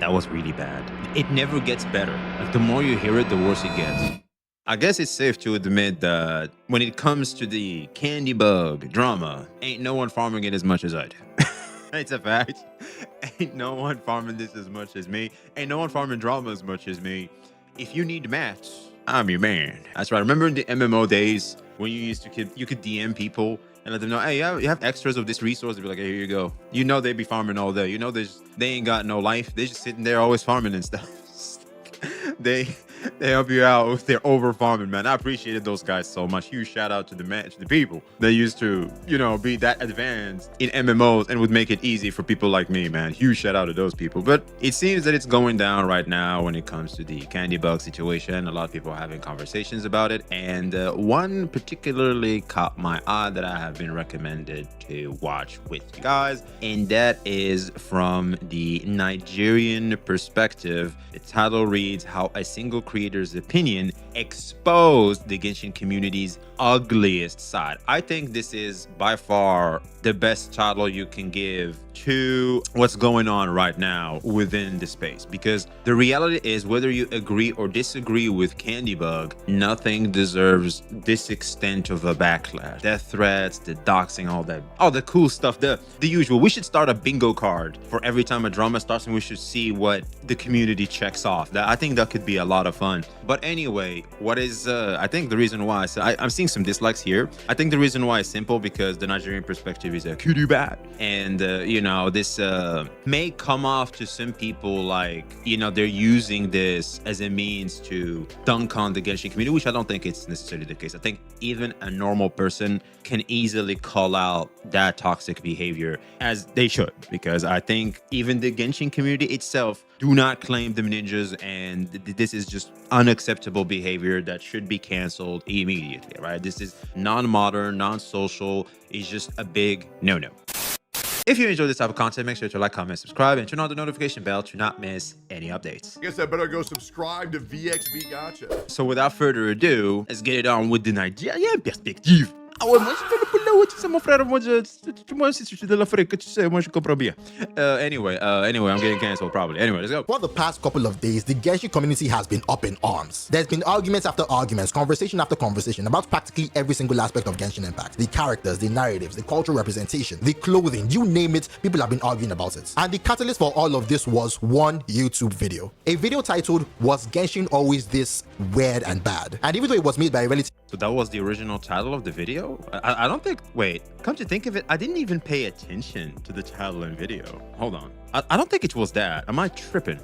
that was really bad. It never gets better. Like, the more you hear it, the worse it gets. I guess it's safe to admit that when it comes to the Candybbug drama, ain't no one farming it as much as I do. It's a fact. Ain't no one farming this as much as me. Ain't no one farming drama as much as me. If you need match, I'm your man. That's right. Remember in the MMO days when you could DM people and let them know, hey, you have extras of this resource. They'd be like, hey, here you go. You know they'd be farming all day. You know they ain't got no life. They're just sitting there always farming and stuff. They help you out with their over farming, man. I appreciated those guys so much. Huge shout out to the people that used to, be that advanced in MMOs and would make it easy for people like me, man. Huge shout out to those people. But it seems that it's going down right now when it comes to the Candybbug situation. A lot of people are having conversations about it, and one particularly caught my eye that I have been recommended to watch with you guys, and that is from the Nigerian perspective. The title reads, "How a Single Creator's Opinion Exposed the Genshin Community's Ugliest Side." I think this is by far the best title you can give to what's going on right now within the space, because the reality is, whether you agree or disagree with Candybbug, nothing deserves this extent of a backlash. Death threats, the doxing, all the cool stuff, the usual. We should start a bingo card for every time a drama starts, and we should see what the community checks off. I think that could be a lot of fun. But anyway, I think the reason why I'm seeing some dislikes here. I think the reason why is simple, because the Nigerian perspective is a cutie bad, and this may come off to some people like they're using this as a means to dunk on the Genshin community, which I don't think it's necessarily the case. I think even a normal person can easily call out that toxic behavior, as they should, because I think even the Genshin community itself do not claim them ninjas, and this is just unacceptable behavior that should be canceled immediately, right? This is non-modern, non-social. It's just a big no-no. If you enjoy this type of content, make sure to like, comment, subscribe, and turn on the notification bell to not miss any updates. I guess I better go subscribe to VXB Gotcha. So without further ado, let's get it on with the Nigerian perspective. Anyway, I'm getting canceled probably. Anyway, let's go. For the past couple of days, the Genshin community has been up in arms. There's been arguments after arguments, conversation after conversation about practically every single aspect of Genshin Impact. The characters, the narratives, the cultural representation, the clothing, you name it, people have been arguing about it. And the catalyst for all of this was one YouTube video. A video titled, "Was Genshin Always This Weird and Bad?" And even though it was made by a relative... So that was the original title of the video? I don't think... Wait, come to think of it, I didn't even pay attention to the title and video. Hold on. I don't think it was that. Am I tripping?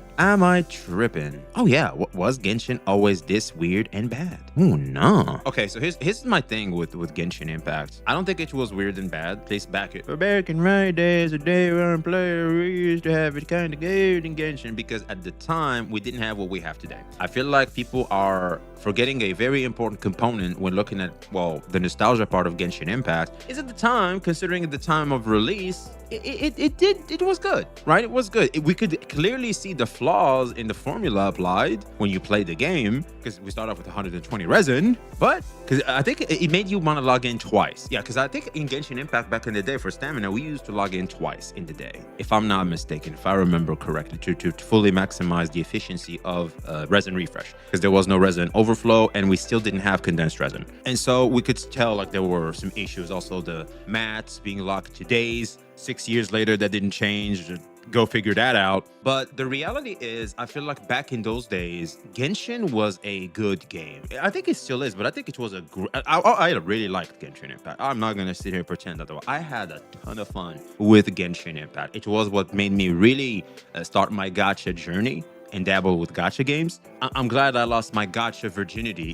Oh yeah, was Genshin always this weird and bad? Oh no. Okay, so here's my thing with Genshin Impact. I don't think it was weird and bad. At least back in my days, a day one player, we used to have it kind of good in Genshin, because at the time we didn't have what we have today. I feel like people are forgetting a very important component when looking at, well, the nostalgia part of Genshin Impact, is at the time, considering at the time of release, it was good, right? It was good. We could clearly see the flaws in the formula applied when you play the game, because we start off with 120 resin, but because I think it made you want to log in twice. Yeah, because I think in Genshin Impact back in the day for stamina, we used to log in twice in the day, if I'm not mistaken, if I remember correctly, to fully maximize the efficiency of resin refresh, because there was no resin overflow and we still didn't have condensed resin. And so we could tell like there were some issues. Also the mats being locked to days. 6 years later, that didn't change. Go figure that out. But the reality is, I feel like back in those days, Genshin was a good game. I think it still is, but I think it was I really liked Genshin Impact. I'm not gonna sit here and pretend that I had a ton of fun with Genshin Impact. It was what made me really start my gacha journey and dabble with gacha games. I'm glad I lost my gacha virginity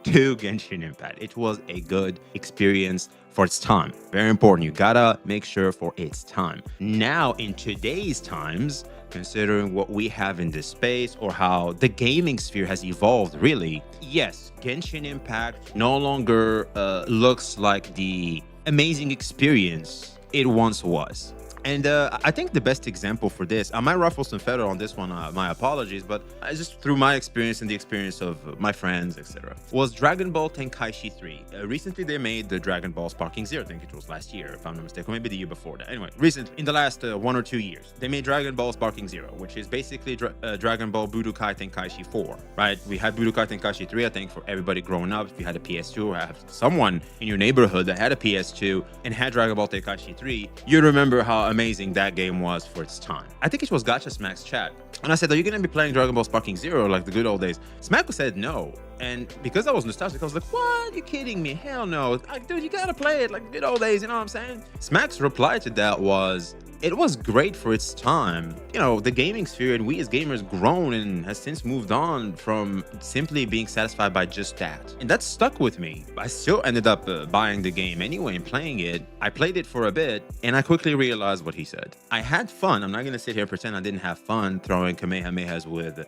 to Genshin Impact. It was a good experience for its time. Very important. You gotta make sure for its time. Now, in today's times, considering what we have in this space or how the gaming sphere has evolved, really, yes, Genshin Impact no longer looks like the amazing experience it once was. And I think the best example for this, I might ruffle some feather on this one, my apologies, but I just through my experience and the experience of my friends, etc., was Dragon Ball Tenkaichi 3. Recently, they made the Dragon Ball Sparking Zero. I think it was last year, if I'm not mistaken, or maybe the year before that. Anyway, recently, in the last 1 or 2 years, they made Dragon Ball Sparking Zero, which is basically Dragon Ball Budokai Tenkaichi 4, right? We had Budokai Tenkaichi 3, I think, for everybody growing up. If you had a PS2 or have someone in your neighborhood that had a PS2 and had Dragon Ball Tenkaichi 3, you remember how amazing that game was for its time. I think it was Gacha Smack's chat. And I said, are you going to be playing Dragon Ball Sparking Zero like the good old days? Smack said no. And because I was nostalgic, I was like, what? You kidding me? Hell no. Like, dude, you got to play it like the good old days. You know what I'm saying? Smack's reply to that was, it was great for its time. You know, the gaming sphere and we as gamers grown and has since moved on from simply being satisfied by just that. And that stuck with me. I still ended up buying the game anyway and playing it. I played it for a bit and I quickly realized what he said. I had fun. I'm not going to sit here and pretend I didn't have fun throwing Kamehamehas with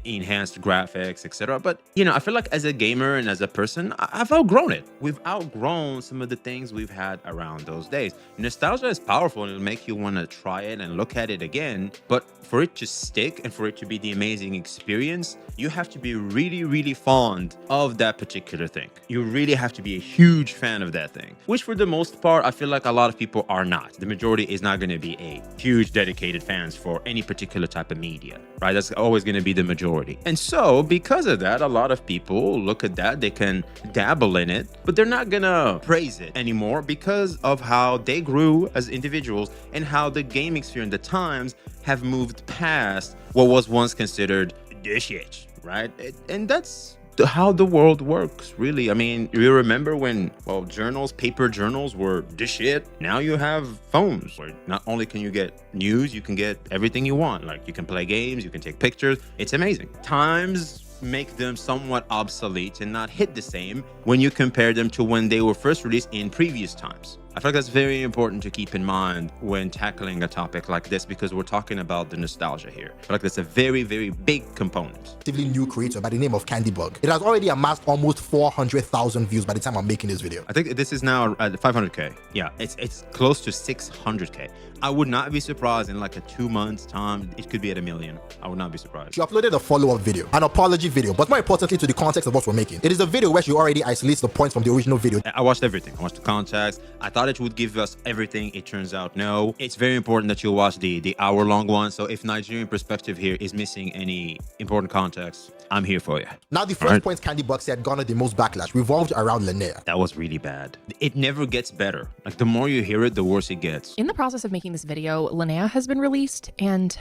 enhanced graphics, etc. But, you know, I feel like as a gamer and as a person, I've outgrown it. We've outgrown some of the things we've had around those days. Nostalgia is powerful and it'll make you want to try it and look at it again, but for it to stick and for it to be the amazing experience, you have to be really, really fond of that particular thing. You really have to be a huge fan of that thing, which for the most part, I feel like a lot of people are not. The majority is not going to be a huge dedicated fans for any particular type of media, right? That's always going to be the majority. And so because of that, a lot of people look at that, they can dabble in it, but they're not going to praise it anymore because of how they grew as individuals and how the gaming sphere and the times have moved past what was once considered the shit, right? And that's how the world works, really. I mean, you remember when, well, paper journals were the shit. Now you have phones where not only can you get news, you can get everything you want. Like you can play games, you can take pictures. It's amazing. Times make them somewhat obsolete and not hit the same when you compare them to when they were first released in previous times. I feel like that's very important to keep in mind when tackling a topic like this because we're talking about the nostalgia here. I feel like that's a very, very big component. Relatively new creator by the name of Candybbug. It has already amassed almost 400,000 views by the time I'm making this video. I think this is now at 500k. Yeah, it's close to 600k. I would not be surprised in like a 2 months time, it could be at 1 million. I would not be surprised. She uploaded a follow-up video, an apology video, but more importantly to the context of what we're making. It is a video where she already isolates the points from the original video. I watched everything. I watched the context. I thought it would give us everything. It turns out no. It's very important that you watch the hour-long one. So if Nigerian perspective here is missing any important context, I'm here for you. Now the first point Candybbug said garnered the most backlash revolved around Linnea. That was really bad. It never gets better. Like the more you hear it, the worse it gets. In the process of making this video, Linnea has been released, and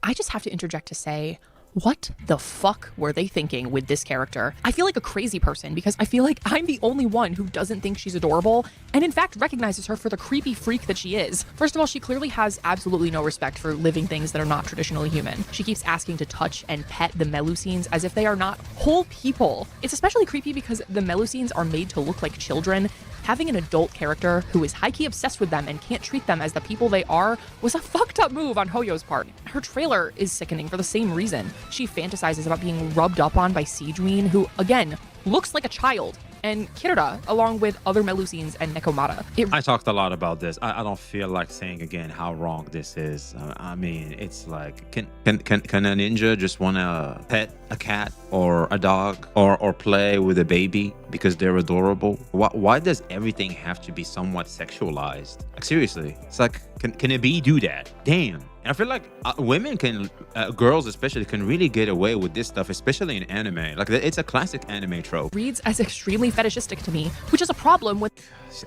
I just have to interject to say, what the fuck were they thinking with this character? I feel like a crazy person because I feel like I'm the only one who doesn't think she's adorable and in fact recognizes her for the creepy freak that she is. First of all, she clearly has absolutely no respect for living things that are not traditionally human. She keeps asking to touch and pet the Melusines as if they are not whole people. It's especially creepy because the Melusines are made to look like children. Having an adult character who is high-key obsessed with them and can't treat them as the people they are was a fucked up move on Hoyo's part. Her trailer is sickening for the same reason. She fantasizes about being rubbed up on by Siegewean, who, again, looks like a child, and Kirida, along with other Melusines and Nekomata. I talked a lot about this. I don't feel like saying again how wrong this is. I mean, it's like, can a ninja just want to pet a cat or a dog or play with a baby because they're adorable? Why does everything have to be somewhat sexualized? Like seriously, it's like, can a bee do that? Damn. And I feel like women can, girls especially, can really get away with this stuff, especially in anime. Like, it's a classic anime trope. Reads as extremely fetishistic to me, which is a problem with...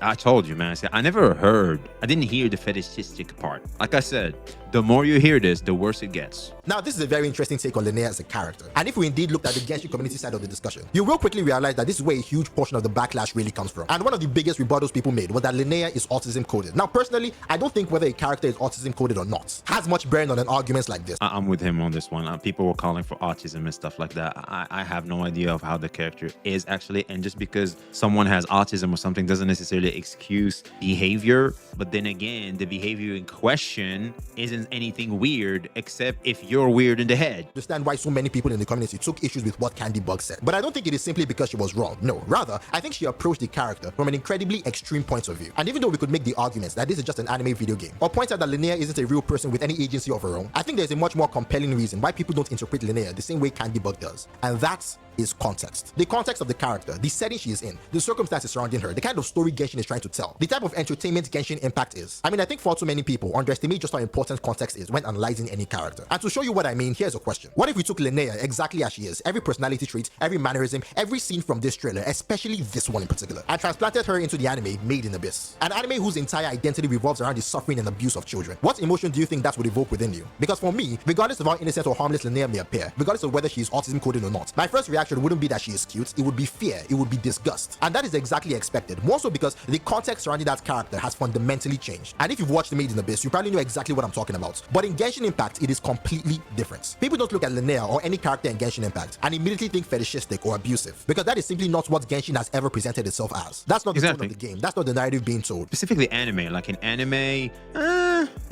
I told you, man. See, I didn't hear the fetishistic part. Like I said, the more you hear this, the worse it gets. Now, this is a very interesting take on Linnea as a character. And if we indeed looked at the genshin community side of the discussion, you will quickly realize that this is where a huge portion of the backlash really comes from. And one of the biggest rebuttals people made was that Linnea is autism coded. Now, personally, I don't think whether a character is autism coded or not has much bearing on an arguments like this. I'm with him on this one. People were calling for autism and stuff like that. I have no idea of how the character is actually. And just because someone has autism or something doesn't necessarily necessarily excuse behavior. But then again, the behavior in question isn't anything weird, except if you're weird in the head. Understand why so many people in the community took issues with what Candybbug said. But I don't think it is simply because she was wrong. No, rather, I think she approached the character from an incredibly extreme point of view. And even though we could make the arguments that this is just an anime video game, or point out that Linnea isn't a real person with any agency of her own, I think there's a much more compelling reason why people don't interpret Linnea the same way Candybbug does. And that's is context. The context of the character, the setting she is in, the circumstances surrounding her, the kind of story Genshin is trying to tell, the type of entertainment Genshin Impact is. I mean, I think far too many people underestimate just how important context is when analyzing any character. And to show you what I mean, here's a question. What if we took Linnea exactly as she is, every personality trait, every mannerism, every scene from this trailer, especially this one in particular, and transplanted her into the anime Made in Abyss? An anime whose entire identity revolves around the suffering and abuse of children. What emotion do you think that would evoke within you? Because for me, regardless of how innocent or harmless Linnea may appear, regardless of whether she is autism coded or not, my first reaction wouldn't be that she is cute, it would be fear, it would be disgust. And that is exactly expected, more so because the context surrounding that character has fundamentally changed. And if you've watched Made in Abyss, you probably know exactly what I'm talking about. But in Genshin Impact, it is completely different. People don't look at Linnea or any character in Genshin Impact and immediately think fetishistic or abusive, because that is simply not what Genshin has ever presented itself as. That's not the tone of the game, that's not the narrative being told. Specifically anime, like in anime,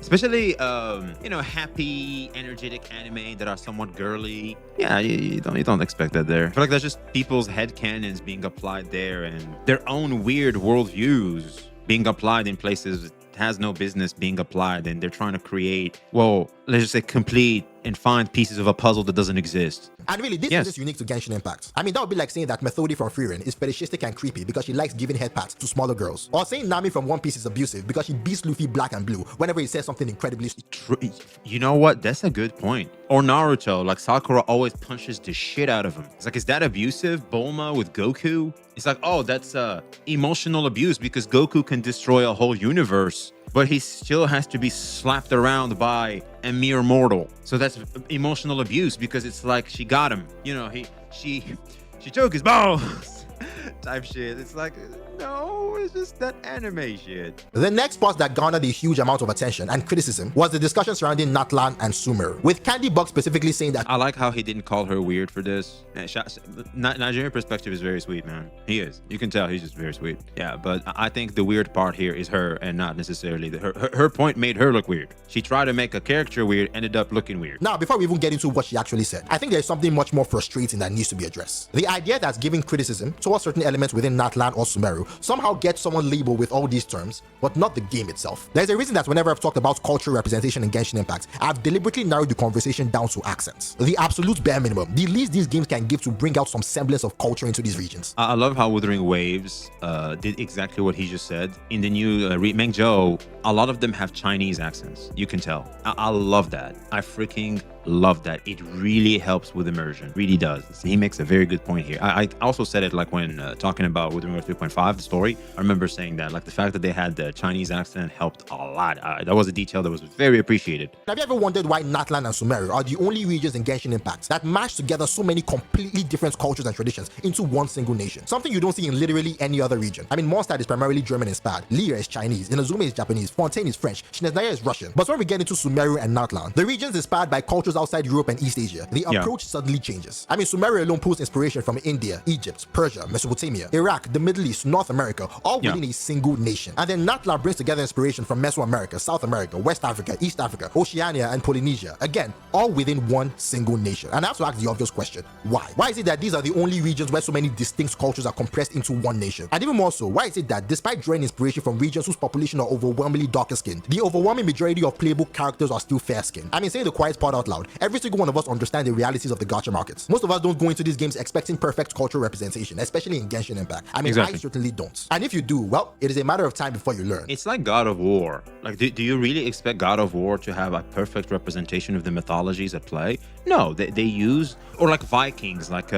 especially you know, happy, energetic anime that are somewhat girly. Yeah, you don't expect that there. I feel like that's just people's headcanons being applied there, and their own weird worldviews being applied in places it has no business being applied, and they're trying to create, well, let's just say complete and find pieces of a puzzle that doesn't exist. And really, this is just unique to Genshin Impact. I mean, that would be like saying that Methodi from Frieren is fetishistic and creepy because she likes giving head pats to smaller girls. Or saying Nami from One Piece is abusive because she beats Luffy black and blue whenever he says something incredibly... You know what? That's a good point. Or Naruto, like Sakura always punches the shit out of him. It's like, is that abusive? Bulma with Goku? It's like, oh, that's emotional abuse because Goku can destroy a whole universe, but he still has to be slapped around by a mere mortal. So that's emotional abuse because it's like she got him. You know, she took his balls type shit. It's like, no, it's just that anime shit. The next part that garnered a huge amount of attention and criticism was the discussion surrounding Natlan and Sumeru, with Candybbug specifically saying that... I like how he didn't call her weird for this. Nigerian perspective is very sweet, man. He is. You can tell he's just very sweet. Yeah, but I think the weird part here is her and not necessarily her point made her look weird. She tried to make a character weird, ended up looking weird. Now, before we even get into what she actually said, I think there's something much more frustrating that needs to be addressed. The idea that giving criticism towards certain elements within Natlan or Sumeru somehow gets someone labeled with all these terms, but not the game itself. There's a reason that whenever I've talked about cultural representation in Genshin Impact, I've deliberately narrowed the conversation down to accents. The absolute bare minimum, the least these games can give to bring out some semblance of culture into these regions. I love how Wuthering Waves did exactly what he just said. In the new Mengzhou, a lot of them have Chinese accents. You can tell. I love that. I freaking love that. It really helps with immersion. Really does. He makes a very good point here. I also said it like when talking about Wuthering Waves 3.5, the story. I remember saying that, like the fact that they had the Chinese accent helped a lot. That was a detail that was very appreciated. Have you ever wondered why Natlan and Sumeru are the only regions in Genshin Impact that mash together so many completely different cultures and traditions into one single nation? Something you don't see in literally any other region. I mean, Mondstadt is primarily German inspired, Lear is Chinese, Inazuma is Japanese, Fontaine is French, Shinnezaya is Russian. But when we get into Sumeru and Natlan, the regions inspired by cultures outside Europe and East Asia, the approach suddenly changes. I mean, Sumeru alone pulls inspiration from India, Egypt, Persia, Mesopotamia, Iraq, the Middle East, North America, all within a single nation. And then Natlan brings together inspiration from Mesoamerica, South America, West Africa, East Africa, Oceania, and Polynesia. Again, all within one single nation. And I have to ask the obvious question, why? Why is it that these are the only regions where so many distinct cultures are compressed into one nation? And even more so, why is it that despite drawing inspiration from regions whose population are overwhelmingly darker skinned, the overwhelming majority of playable characters are still fair skinned? I mean, saying the quiet part out loud, every single one of us understand the realities of the gacha markets. Most of us don't go into these games expecting perfect cultural representation, especially in Genshin Impact. I mean, I certainly don't. And if you do, well, it is a matter of time before you learn. It's like God of War. Like, do you really expect God of War to have a perfect representation of the mythologies at play? No, they use, or like Vikings, like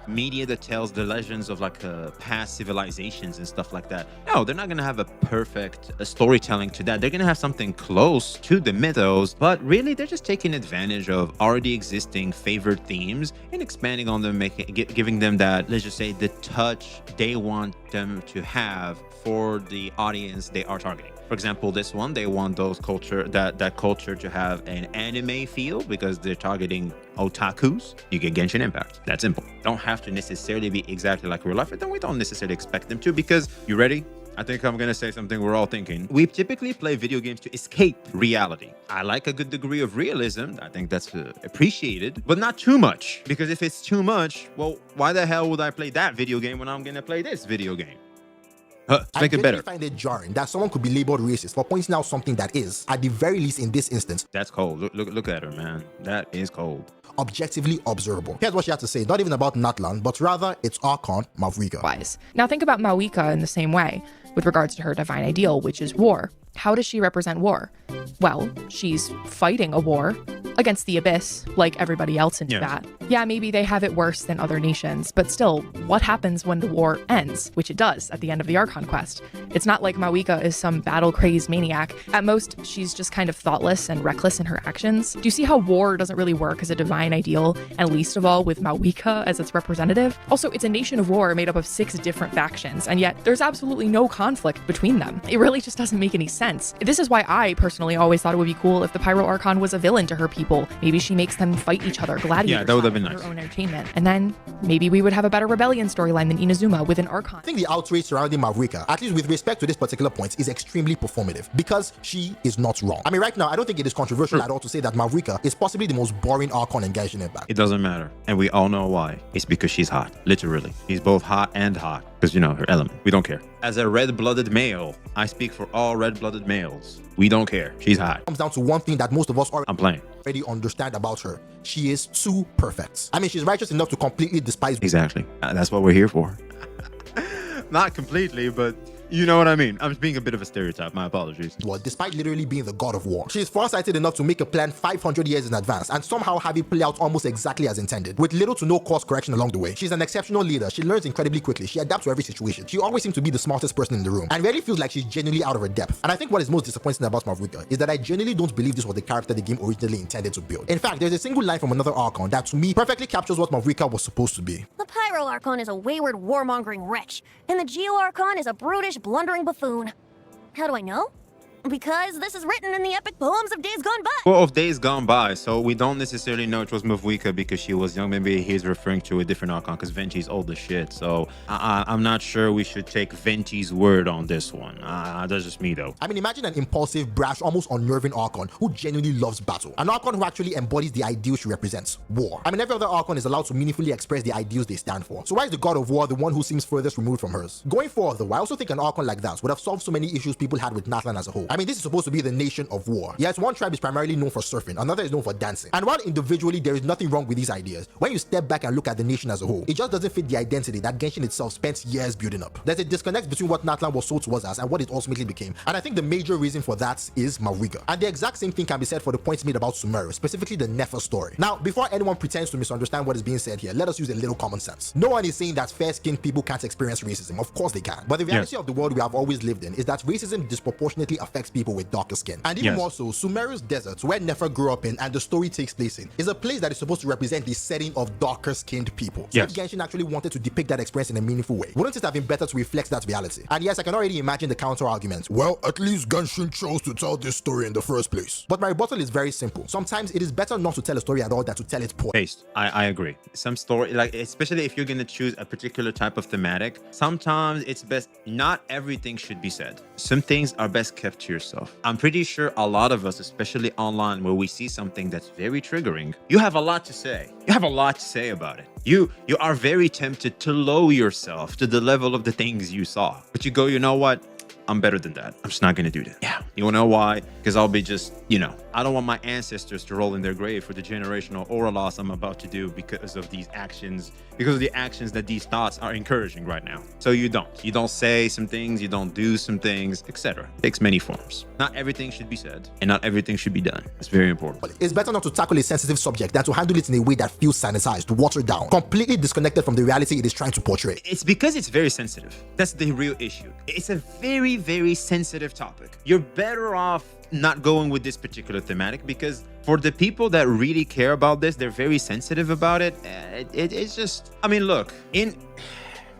media that tells the legends of like past civilizations and stuff like that. No, they're not gonna have a perfect storytelling to that. They're gonna have something close to the mythos, but really they're just taking advantage of already existing favored themes and expanding on them, giving them that, let's just say, the touch they want them to have for the audience they are targeting. For example, this one, they want those culture that culture to have an anime feel because they're targeting otakus. You get Genshin Impact. That's simple. Don't have to necessarily be exactly like real life. We don't necessarily expect them to, because you ready? I think I'm gonna say something we're all thinking. We typically play video games to escape reality. I like a good degree of realism. I think that's appreciated, but not too much. Because if it's too much, well, why the hell would I play that video game when I'm gonna play this video game? Let's make it better. I find it jarring that someone could be labeled racist for pointing out something that is, at the very least in this instance, That's cold. Look at her, man. That is cold. objectively observable. Here's what she had to say, not even about Natlan, but rather its Archon, Mavrika. Wise. Now think about Mawika in the same way, with regards to her divine ideal, which is war. How does she represent war? Well, she's fighting a war against the Abyss, like everybody else in that. Yeah, maybe they have it worse than other nations, but still, what happens when the war ends? Which it does at the end of the Archon quest. It's not like Mawika is some battle-crazed maniac. At most, she's just kind of thoughtless and reckless in her actions. Do you see how war doesn't really work as a divine ideal, and least of all with Mawika as its representative? Also, it's a nation of war made up of 6 different factions, and yet there's absolutely no conflict between them. It really just doesn't make any sense. This is why I personally always thought it would be cool if the Pyro Archon was a villain to her people. Maybe she makes them fight each other, gladiator Yeah, that would have been for nice. her own entertainment. And then maybe we would have a better rebellion storyline than Inazuma with an Archon. I think the outrage surrounding Mavrika, at least with respect to this particular point, is extremely performative because she is not wrong. I mean, right now, I don't think it is controversial at all to say that Mavrika is possibly the most boring Archon in Genshin Impact. It doesn't matter. And we all know why. It's because she's hot. Literally. She's both hot and hot. Because, you know, her element. We don't care. As a red-blooded male, I speak for all red-blooded males. We don't care. She's hot. It comes down to one thing that most of us I'm playing. already understand about her. She is too perfect. I mean, she's righteous enough to completely despise. Exactly. That's what we're here for. Not completely, but you know what I mean. I'm just being a bit of a stereotype. My apologies. Well, despite literally being the god of war, she is farsighted enough to make a plan 500 years in advance and somehow have it play out almost exactly as intended, with little to no course correction along the way. She's an exceptional leader. She learns incredibly quickly. She adapts to every situation. She always seems to be the smartest person in the room and rarely feels like she's genuinely out of her depth. And I think what is most disappointing about Mavrika is that I genuinely don't believe this was the character the game originally intended to build. In fact, there's a single line from another Archon that to me perfectly captures what Mavrika was supposed to be. The Pyro Archon is a wayward, warmongering wretch, and the Geo Archon is a brutish, blundering buffoon. How do I know? Because this is written in the epic poems of days gone by. Well, of days gone by, so we don't necessarily know it was Mavuika because she was young. Maybe he's referring to a different Archon because Venti's old as shit. So I'm not sure we should take Venti's word on this one. That's just me, though. I mean, imagine an impulsive, brash, almost unnerving Archon who genuinely loves battle. An Archon who actually embodies the ideals she represents, war. I mean, every other Archon is allowed to meaningfully express the ideals they stand for. So why is the god of war the one who seems furthest removed from hers? Going forward, though, I also think an Archon like that would have solved so many issues people had with Natlan as a whole. I mean, this is supposed to be the nation of war. Yes, one tribe is primarily known for surfing, another is known for dancing. And while individually there is nothing wrong with these ideas, when you step back and look at the nation as a whole, it just doesn't fit the identity that Genshin itself spent years building up. There's a disconnect between what Natlan was sold to us as and what it ultimately became. And I think the major reason for that is Mavrika. And the exact same thing can be said for the points made about Sumeru, specifically the Nefer story. Now, before anyone pretends to misunderstand what is being said here, let us use a little common sense. No one is saying that fair-skinned people can't experience racism. Of course they can. But the reality of the world we have always lived in is that racism disproportionately affects people with darker skin. And even more so, Sumeru's desert, where Nefer grew up in and the story takes place in, is a place that is supposed to represent the setting of darker-skinned people. So if Genshin actually wanted to depict that experience in a meaningful way, wouldn't it have been better to reflect that reality? And yes, I can already imagine the counter-argument. Well, at least Genshin chose to tell this story in the first place. But my rebuttal is very simple. Sometimes it is better not to tell a story at all than to tell it poorly. Based. I agree. Some story, like, especially if you're going to choose a particular type of thematic, sometimes it's best, not everything should be said. Some things are best kept to yourself. I'm pretty sure a lot of us, especially online, where we see something that's very triggering, you have a lot to say. You have a lot to say about it. You are very tempted to lower yourself to the level of the things you saw. But you go, you know what? I'm better than that. I'm just not going to do that. Yeah. You wanna know why? Because I'll be just, you know, I don't want my ancestors to roll in their grave for the generational aura loss I'm about to do because of these actions, because of the actions that these thoughts are encouraging right now. So you don't say some things, you don't do some things, etc. It takes many forms. Not everything should be said and not everything should be done. It's very important. It's better not to tackle a sensitive subject than to handle it in a way that feels sanitized, watered down, completely disconnected from the reality it is trying to portray. It's because it's very sensitive. That's the real issue. It's a very, very sensitive topic. You're better off not going with this particular thematic because for the people that really care about this, they're very sensitive about it. It's just, I mean, look,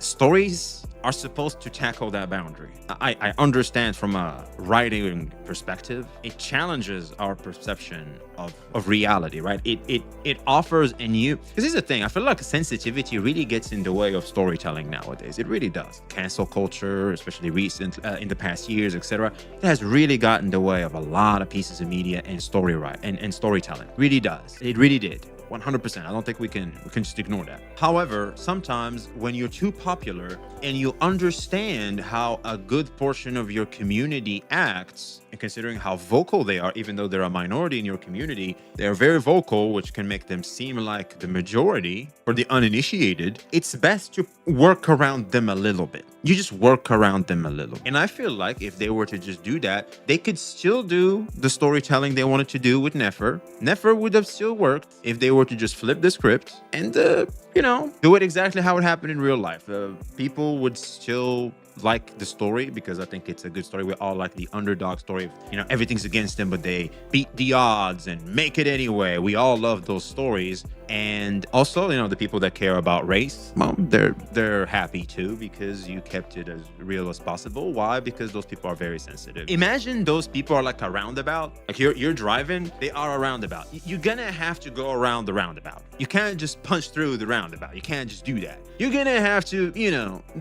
stories are supposed to tackle that boundary. I understand from a writing perspective, it challenges our perception of reality, right? It offers a new, because this is the thing, I feel like sensitivity really gets in the way of storytelling nowadays. It really does. Cancel culture, especially recent, in the past years, etc., it has really gotten in the way of a lot of pieces of media and and storytelling. Really does. It really did. 100%. I don't think we can just ignore that. However, sometimes when you're too popular and you understand how a good portion of your community acts, and considering how vocal they are, even though they're a minority in your community, they're very vocal, which can make them seem like the majority for the uninitiated. It's best to work around them a little bit. You just work around them a little. And I feel like if they were to just do that, they could still do the storytelling they wanted to do with Nefer. Nefer would have still worked if they were to just flip the script and, do it exactly how it happened in real life. People would still like the story because I think it's a good story. We all like the underdog story. Everything's against them, but they beat the odds and make it anyway. We all love those stories. And also, the people that care about race, well, they're happy too because you kept it as real as possible. Why? Because those people are very sensitive. Imagine those people are like a roundabout. Like you're driving, they are a roundabout. You're gonna have to go around the roundabout. You can't just punch through the roundabout. You can't just do that. You're gonna have to,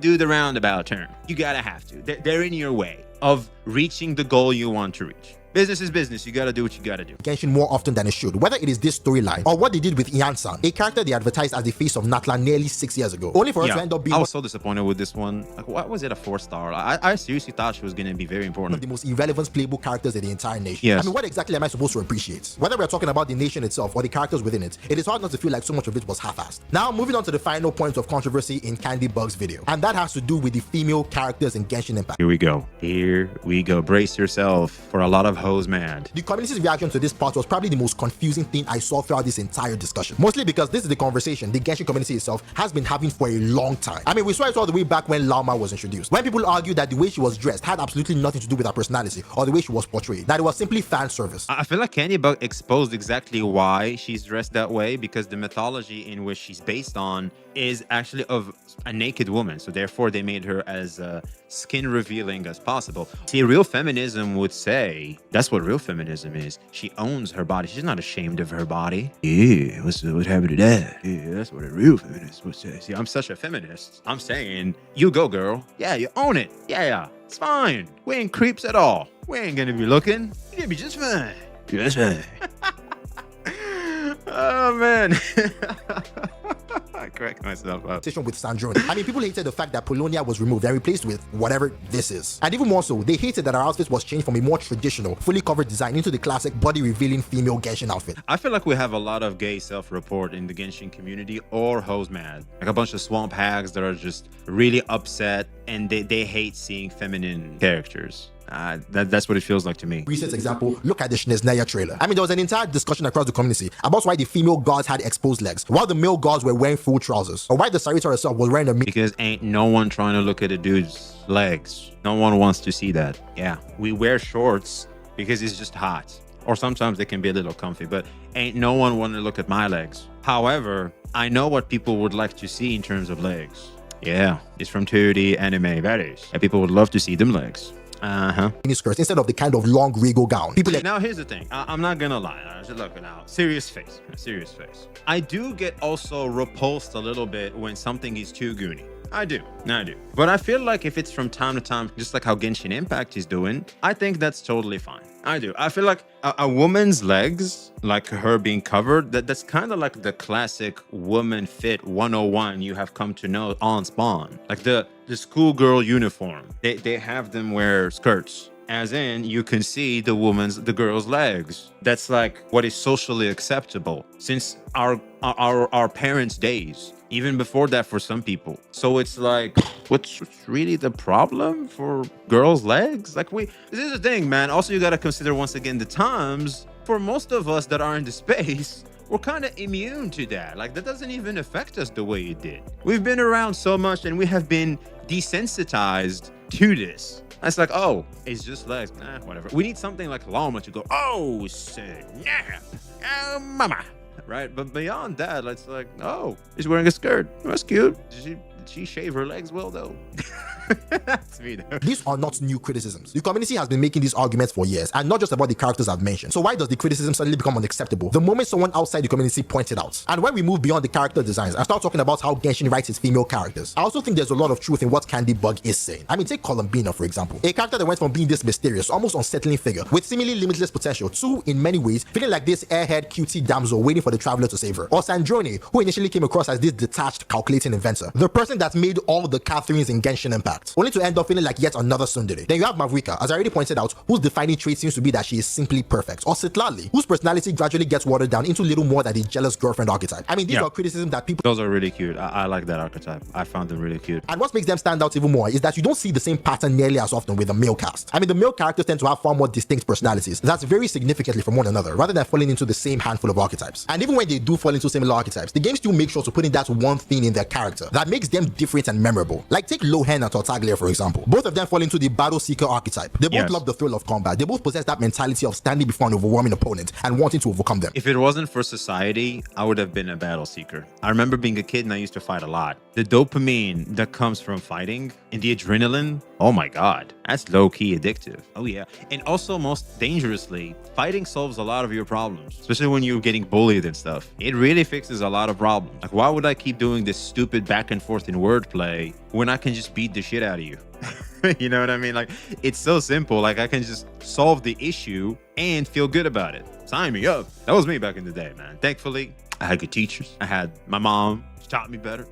do the roundabout turn. You gotta have to. They're in your way of reaching the goal you want to reach. Business is business. You gotta do what you gotta do. Genshin more often than it should, whether it is this storyline or what they did with Ian-san, a character they advertised as the face of Natla nearly 6 years ago, only for her to end up being I was so disappointed with this one. Like, why was it a 4-star? I seriously thought she was gonna be very important. one of the most irrelevant playable characters in the entire nation. Yes. What exactly am I supposed to appreciate? Whether we're talking about the nation itself or the characters within it, it is hard not to feel like so much of it was half-assed. Now, moving on to the final point of controversy in Candybbug's video, and that has to do with the female characters in Genshin Impact. Here we go. Brace yourself for a lot of hoes mad. The community's reaction to this part was probably the most confusing thing I saw throughout this entire discussion. Mostly because this is the conversation the Genshin community itself has been having for a long time. I mean, we saw it all the way back when Lauma was introduced. When people argued that the way she was dressed had absolutely nothing to do with her personality or the way she was portrayed, that it was simply fan service. I feel like Candybbug exposed exactly why she's dressed that way, because the mythology in which she's based on is actually of a naked woman. So therefore they made her as skin revealing as possible. See, real feminism would say that's what real feminism is. She owns her body. She's not ashamed of her body. Yeah, what happened to that? Yeah, that's what a real feminist would say. See, I'm such a feminist. I'm saying, you go, girl. Yeah, you own it. Yeah, it's fine. We ain't creeps at all. We ain't gonna be looking. You're gonna be just fine. Just fine. Oh, man. I cracked myself up. With Sandrone. I mean, people hated the fact that Polonia was removed and replaced with whatever this is. And even more so, they hated that her outfit was changed from a more traditional, fully covered design into the classic body-revealing female Genshin outfit. I feel like we have a lot of gay self-report in the Genshin community or hoes mad. Like a bunch of swamp hags that are just really upset and they hate seeing feminine characters. That's what it feels like to me. Recent example, look at the Linnea trailer. I mean, there was an entire discussion across the community about why the female gods had exposed legs, while the male gods were wearing full trousers, or why the Sarita herself was wearing a because ain't no one trying to look at a dude's legs. No one wants to see that. Yeah, we wear shorts because it's just hot, or sometimes they can be a little comfy, but ain't no one want to look at my legs. However, I know what people would like to see in terms of legs. Yeah, it's from 2D anime, that is. And people would love to see them legs. Skirts instead of the kind of long regal gown. People now here's the thing. I'm not gonna lie. I should look now. Serious face. I do get also repulsed a little bit when something is too goony. I do. But I feel like if it's from time to time, just like how Genshin Impact is doing, I think that's totally fine. I do. I feel like a woman's legs, like her being covered, that's kind of like the classic woman fit 101 you have come to know on Spawn. Like the schoolgirl uniform. They have them wear skirts. As in, you can see the girl's legs. That's like what is socially acceptable since our parents' days. Even before that for some people. So it's like, what's really the problem for girls' legs? Like this is the thing, man. Also, you gotta consider once again the times. For most of us that are in the space, we're kind of immune to that. Like that doesn't even affect us the way it did. We've been around so much and we have been desensitized to this. It's like, oh, it's just legs. Nah, whatever. We need something like Llama to go, oh, snap. Mama. Right, but beyond that, it's like, oh, he's wearing a skirt. That's cute. Did she shave her legs well though? That's me though. These are not new criticisms. The community has been making these arguments for years, and not just about the characters I've mentioned. So why does the criticism suddenly become unacceptable the moment someone outside the community points it out? And when we move beyond the character designs and start talking about how Genshin writes its female characters, I also think there's a lot of truth in what Candybbug is saying. I mean, take Columbina for example, a character that went from being this mysterious, almost unsettling figure with seemingly limitless potential to, in many ways, feeling like this airhead cutie damsel waiting for the traveler to save her. Or Sandrone, who initially came across as this detached, calculating inventor, the person that made all the Catherines in Genshin Impact, only to end up feeling like yet another tsundere. Then you have Mavrika, as I already pointed out, whose defining trait seems to be that she is simply perfect. Or Citlali, whose personality gradually gets watered down into little more than the jealous girlfriend archetype. I mean, these are criticisms that people... Those are really cute. I like that archetype. I found them really cute. And what makes them stand out even more is that you don't see the same pattern nearly as often with the male cast. I mean, the male characters tend to have far more distinct personalities that vary significantly from one another, rather than falling into the same handful of archetypes. And even when they do fall into similar archetypes, the game still makes sure to put in that one thing in their character that makes them different and memorable. Like take Lohen and Tartaglia for example. Both of them fall into the battle seeker archetype. They both love the thrill of combat. They both possess that mentality of standing before an overwhelming opponent and wanting to overcome them. If it wasn't for society, I would have been a battle seeker. I remember being a kid and I used to fight a lot. The dopamine that comes from fighting and the adrenaline, oh my god, that's low-key addictive. Oh yeah. And also, most dangerously, fighting solves a lot of your problems, especially when you're getting bullied and stuff. It really fixes a lot of problems. Like, why would I keep doing this stupid back and forth in wordplay when I can just beat the shit out of you? You know what I mean? Like, it's so simple. Like, I can just solve the issue and feel good about it. Sign me up. That was me back in the day, man. Thankfully, I had good teachers. I had my mom. She taught me better.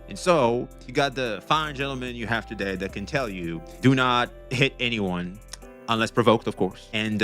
And so you got the fine gentleman you have today that can tell you, do not hit anyone unless provoked, of course. And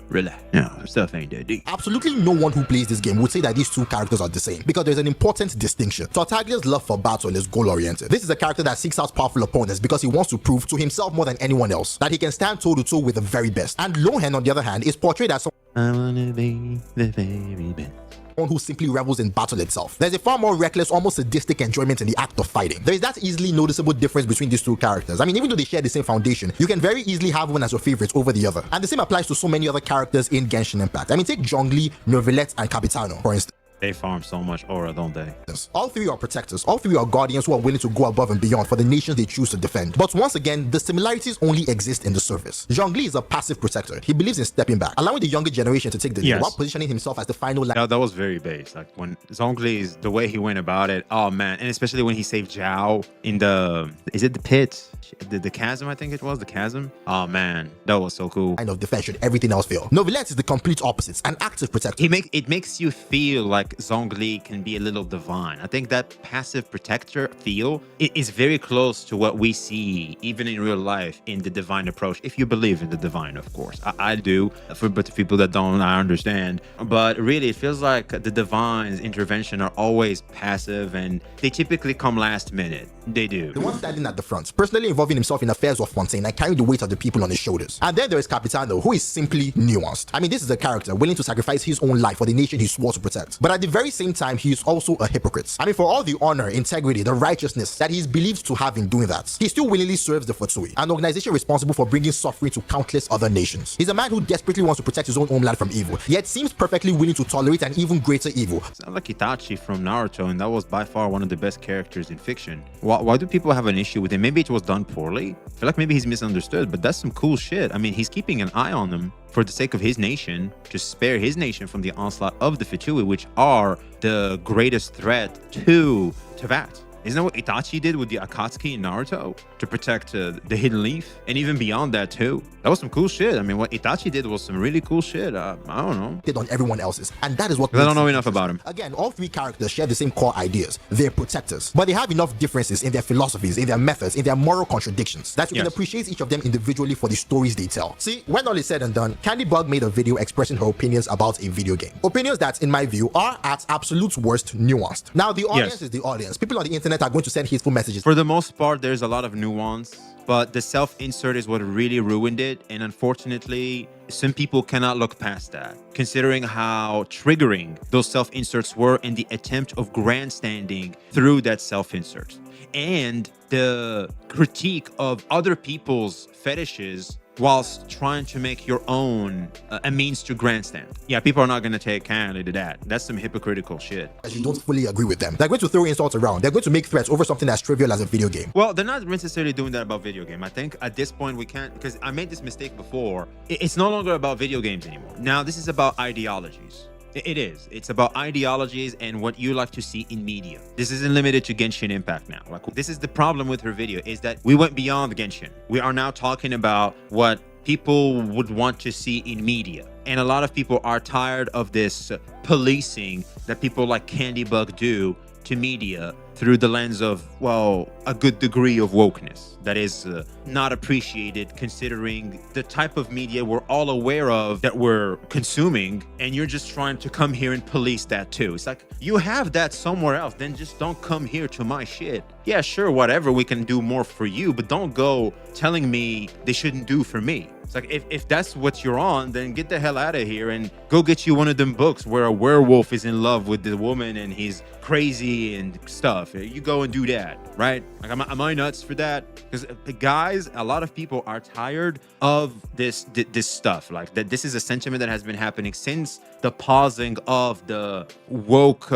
relax. No, stuff ain't that deep. Absolutely no one who plays this game would say that these two characters are the same, because there's an important distinction. Tartaglia's love for battle is goal-oriented. This is a character that seeks out powerful opponents because he wants to prove to himself more than anyone else that he can stand toe-to-toe with the very best. And Lohen, on the other hand, is portrayed as I wanna be the very best. One who simply revels in battle itself. There's a far more reckless, almost sadistic enjoyment in the act of fighting. There is that easily noticeable difference between these two characters. I mean, even though they share the same foundation, you can very easily have one as your favorite over the other. And the same applies to so many other characters in Genshin Impact. I mean, take Zhongli, Neuvillette, and Capitano, for instance. They farm so much aura, don't they? All three are protectors. All three are guardians who are willing to go above and beyond for the nations they choose to defend. But once again, the similarities only exist in the surface. Zhongli is a passive protector. He believes in stepping back, allowing the younger generation to take the lead while positioning himself as the final line. That was very base. Like when Zhongli's, the way he went about it, oh man. And especially when he saved Zhao in the, is it the pit? The chasm, I think it was, the chasm. Oh man, that was so cool. Kind of defense should everything else fail. Neuvillette is the complete opposite, an active protector. It makes you feel like Zhongli can be a little divine. I think that passive protector feel is very close to what we see even in real life in the divine approach, if you believe in the divine, of course. I do, but the people that don't, I understand. But really, it feels like the divine's intervention are always passive and they typically come last minute. They do. The one standing at the front, personally involving himself in affairs of Fontaine and carrying the weight of the people on his shoulders. And then there is Capitano, who is simply nuanced. I mean, this is a character willing to sacrifice his own life for the nation he swore to protect. But at the very same time, he is also a hypocrite. I mean, for all the honor, integrity, the righteousness that he is believed to have in doing that, he still willingly serves the Futsui, an organization responsible for bringing suffering to countless other nations. He's a man who desperately wants to protect his own homeland from evil, yet seems perfectly willing to tolerate an even greater evil. Sounds like Itachi from Naruto, and that was by far one of the best characters in fiction. Why do people have an issue with him? Maybe it was done poorly. I feel like maybe he's misunderstood, but that's some cool shit. I mean, he's keeping an eye on them for the sake of his nation, to spare his nation from the onslaught of the Futsui, which are the greatest threat to Teyvat. Isn't that what Itachi did with the Akatsuki in Naruto to protect the Hidden Leaf? And even beyond that too. That was some cool shit. I mean, what Itachi did was some really cool shit. I don't know. Did on everyone else's. And that is what I don't know enough about him. Again, all three characters share the same core ideas. They're protectors. But they have enough differences in their philosophies, in their methods, in their moral contradictions that you can appreciate each of them individually for the stories they tell. See, when all is said and done, Candybbug made a video expressing her opinions about a video game. Opinions that, in my view, are at absolute worst nuanced. Now, the audience is the audience. People on the internet are going to send hateful messages. For the most part, there's a lot of nuance, but the self-insert is what really ruined it. And unfortunately, some people cannot look past that, considering how triggering those self-inserts were in the attempt of grandstanding through that self-insert. And the critique of other people's fetishes whilst trying to make your own a means to grandstand. Yeah, people are not going to take kindly to that. That's some hypocritical shit. As you don't fully agree with them. They're going to throw insults around. They're going to make threats over something as trivial as a video game. Well, they're not necessarily doing that about video game. I think at this point we can't, because I made this mistake before. It's no longer about video games anymore. Now this is about ideologies. It is. It's about ideologies and what you like to see in media. This isn't limited to Genshin Impact now. Like, this is the problem with her video, is that we went beyond Genshin. We are now talking about what people would want to see in media. And a lot of people are tired of this policing that people like Candybbug do to media through the lens of, well, a good degree of wokeness that is not appreciated considering the type of media we're all aware of that we're consuming, and you're just trying to come here and police that too. It's like, you have that somewhere else, then just don't come here to my shit. Yeah, sure, whatever, we can do more for you, but don't go telling me they shouldn't do for me. It's like, if that's what you're on, then get the hell out of here and go get you one of them books where a werewolf is in love with the woman and he's crazy and stuff. You go and do that, right? Like, am I nuts for that? Because guys, a lot of people are tired of this stuff. Like, that this is a sentiment that has been happening since the pausing of the woke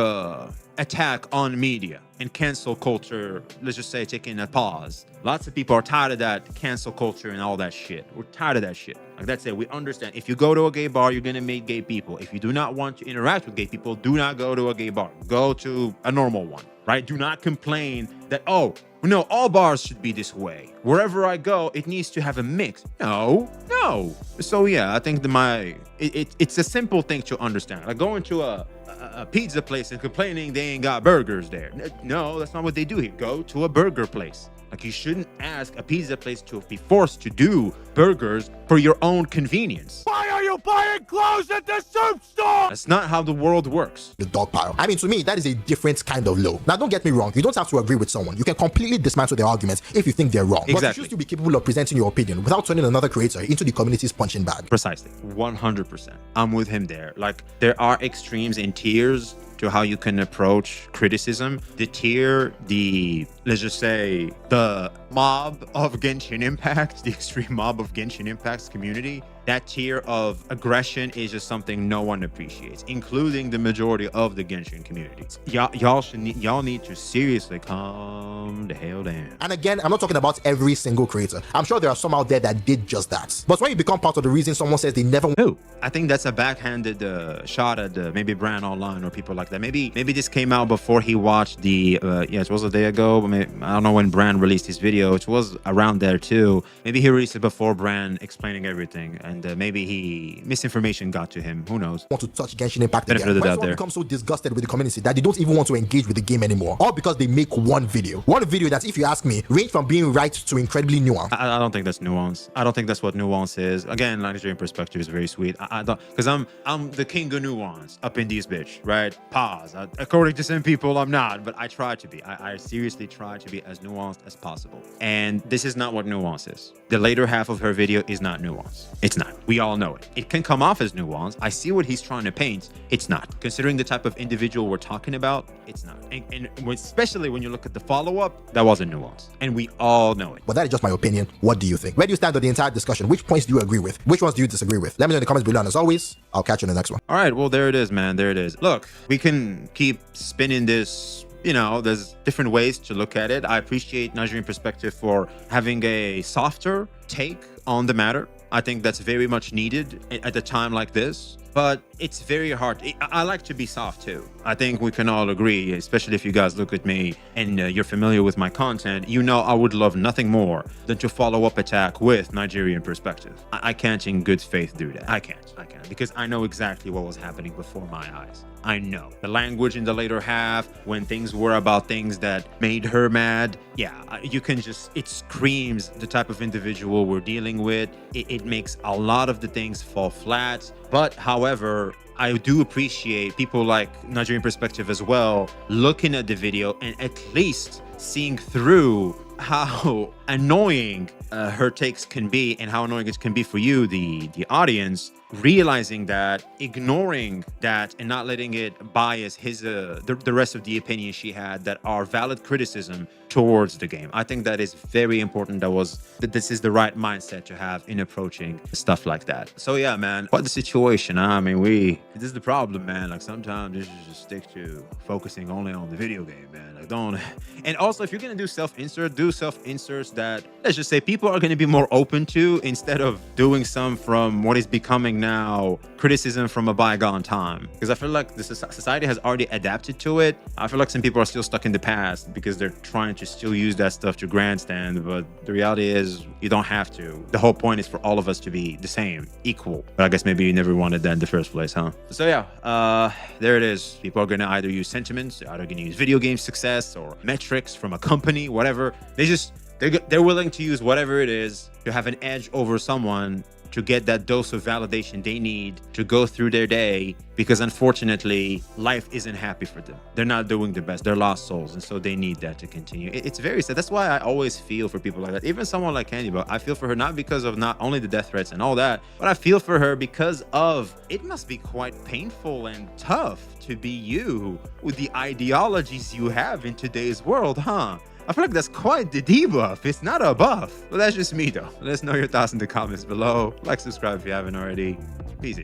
attack on media and cancel culture, let's just say, taking a pause. Lots of people are tired of that cancel culture and all that shit. We're tired of that shit. Like, that's it. We understand. If you go to a gay bar, you're gonna meet gay people. If you do not want to interact with gay people, do not go to a gay bar. Go to a normal one, right? Do not complain that, oh, no, all bars should be this way. Wherever I go, it needs to have a mix. No. So yeah, I think it's a simple thing to understand. Like going to a pizza place and complaining they ain't got burgers there. No, that's not what they do here. Go to a burger place. Like, you shouldn't ask a pizza place to be forced to do burgers for your own convenience. Why are you buying clothes at the soup store? That's not how the world works. The dog pile. I mean, to me, that is a different kind of low. Now, don't get me wrong. You don't have to agree with someone. You can completely dismantle their arguments if you think they're wrong. Exactly. But you should still be capable of presenting your opinion without turning another creator into the community's punching bag. Precisely. 100%. I'm with him there. Like, there are extremes and tiers to how you can approach criticism. The tier, let's just say, the mob of Genshin Impact, the extreme mob of Genshin Impact's community, that tier of aggression is just something no one appreciates, including the majority of the Genshin community. Y'all need to seriously calm the hell down. And again, I'm not talking about every single creator. I'm sure there are some out there that did just that. But when you become part of the reason someone says they never... Who? I think that's a backhanded shot at maybe Brand Online or people like that. Maybe this came out before he watched the... it was a day ago. But maybe, I don't know when Brand released his video. It was around there too. Maybe he released it before Brand explaining everything. And maybe misinformation got to him. Who knows? Want to touch Genshin Impact Benefit again. of the Why doubt someone there. becomes so disgusted with the community that they don't even want to engage with the game anymore, all because they make one video that, if you ask me, range from being right to incredibly nuanced. I don't think that's nuance. I don't think that's what nuance is. Again, Nigerian perspective is very sweet. I don't, because I'm the king of nuance up in these bitch, right? Pause. According to some people, I'm not, but I try to be. I seriously try to be as nuanced as possible. And this is not what nuance is. The later half of her video is not nuance. It's not. We all know it. It can come off as nuance. I see what he's trying to paint. It's not. Considering the type of individual we're talking about, it's not. And especially when you look at the follow-up, that wasn't nuance. And we all know it. But that is just my opinion. What do you think? Where do you stand on the entire discussion? Which points do you agree with? Which ones do you disagree with? Let me know in the comments below. And as always, I'll catch you in the next one. All right, well, there it is, man. There it is. Look, we can keep spinning this. You know, there's different ways to look at it. I appreciate Nigerian perspective for having a softer take on the matter. I think that's very much needed at a time like this. But it's very hard. I like to be soft too. I think we can all agree, especially if you guys look at me and you're familiar with my content, you know I would love nothing more than to follow up attack with Nigerian perspective. I can't in good faith do that. I can't, because I know exactly what was happening before my eyes. I know. The language in the later half, when things were about things that made her mad, yeah, you can just, it screams the type of individual we're dealing with. It makes a lot of the things fall flat. But however, I do appreciate people like Nigerian perspective as well, looking at the video and at least seeing through how annoying her takes can be and how annoying it can be for you, the audience, realizing that, ignoring that, and not letting it bias his the rest of the opinions she had that are valid criticism towards the game. I think that is very important. That this is the right mindset to have in approaching stuff like that. So yeah, man, what the situation, huh? I mean, this is the problem, man. Like sometimes you should just stick to focusing only on the video game, man. Like don't. And also, if you're gonna do self-inserts that, let's just say, people are gonna be more open to, instead of doing some from what is becoming now criticism from a bygone time. Because I feel like the society has already adapted to it. I feel like some people are still stuck in the past because they're trying to still use that stuff to grandstand, but the reality is you don't have to. The whole point is for all of us to be the same, equal. But I guess maybe you never wanted that in the first place, huh? So yeah, there it is. People are gonna either use sentiments, they're either gonna use video game success or metrics from a company, whatever. They're willing to use whatever it is to have an edge over someone, to get that dose of validation they need to go through their day, because unfortunately life isn't happy for them. They're not doing the best. They're lost souls, and so they need that to continue. It's very sad. That's why I always feel for people like that. Even someone like Candybbug, I feel for her not because of not only the death threats and all that, but I feel for her because of, it must be quite painful and tough to be you with the ideologies you have in today's world, huh? I feel like that's quite the debuff. It's not a buff. But that's just me, though. Let us know your thoughts in the comments below. Like, subscribe if you haven't already. Peace.